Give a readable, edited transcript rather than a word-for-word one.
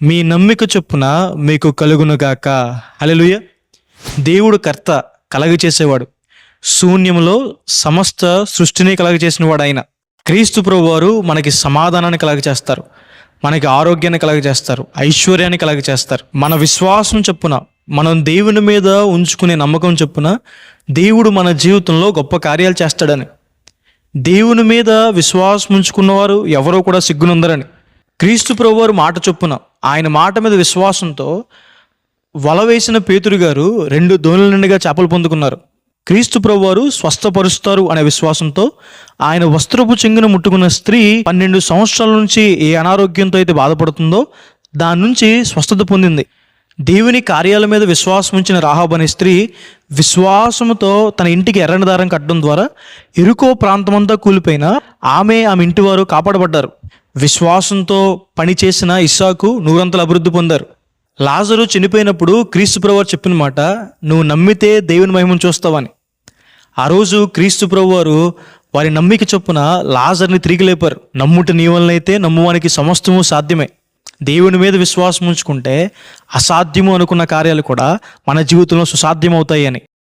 మీ నమ్మిక చొప్పున మీకు కలుగునుగాక. హల్లెలూయా. దేవుడు కర్త, కలగచేసేవాడు. శూన్యములో సమస్త సృష్టిని కలగచేసిన వాడు ఆయన. క్రీస్తు ప్రభువారు మనకి సమాధానాన్ని కలగచేస్తారు, మనకి ఆరోగ్యాన్ని కలగచేస్తారు, ఐశ్వర్యాన్ని కలగచేస్తారు. మన విశ్వాసం చొప్పున, మనం దేవుని మీద ఉంచుకునే నమ్మకం చొప్పున దేవుడు మన జీవితంలో గొప్ప కార్యాలు చేస్తాడని. దేవుని మీద విశ్వాసం ఉంచుకున్నవారు ఎవరో కూడా సిగ్గునందరని. క్రీస్తు ప్రభువారు మాట చొప్పున, ఆయన మాట మీద విశ్వాసంతో వల వేసిన పేతురు గారు 2 దోణుల నిండుగా చేపలు పొందుకున్నారు. క్రీస్తు ప్రభువారు స్వస్థపరుస్తారు అనే విశ్వాసంతో ఆయన వస్త్రపు చెంగును ముట్టుకున్న స్త్రీ 12 సంవత్సరాల నుంచి ఏ అనారోగ్యంతో అయితే బాధపడుతుందో దాని నుంచి స్వస్థత పొందింది. దేవుని కార్యాల మీద విశ్వాసం ఉంచిన రాహాబు అనే స్త్రీ విశ్వాసముతో తన ఇంటికి ఎర్రని దారం కట్టడం ద్వారా ఎరుకో ప్రాంతమంతా కూలిపోయినా ఆమె ఇంటి వారు కాపాడబడ్డారు. విశ్వాసంతో పనిచేసిన ఇస్సాకు 100 అభివృద్ధి పొందారు. లాజరు చనిపోయినప్పుడు క్రీస్తు ప్రభువారు చెప్పిన మాట, నువ్వు నమ్మితే దేవుని మహిమను చూస్తావని. ఆ రోజు క్రీస్తు ప్రభువారు వారి నమ్మిక చొప్పున లాజర్ని తిరిగి లేపారు. నమ్ముట నీ వలనైతే నమ్మువానికి సమస్తము సాధ్యమే. దేవుని మీద విశ్వాసం ఉంచుకుంటే అసాధ్యము అనుకున్న కార్యాలు కూడా మన జీవితంలో సుసాధ్యం అవుతాయి అని.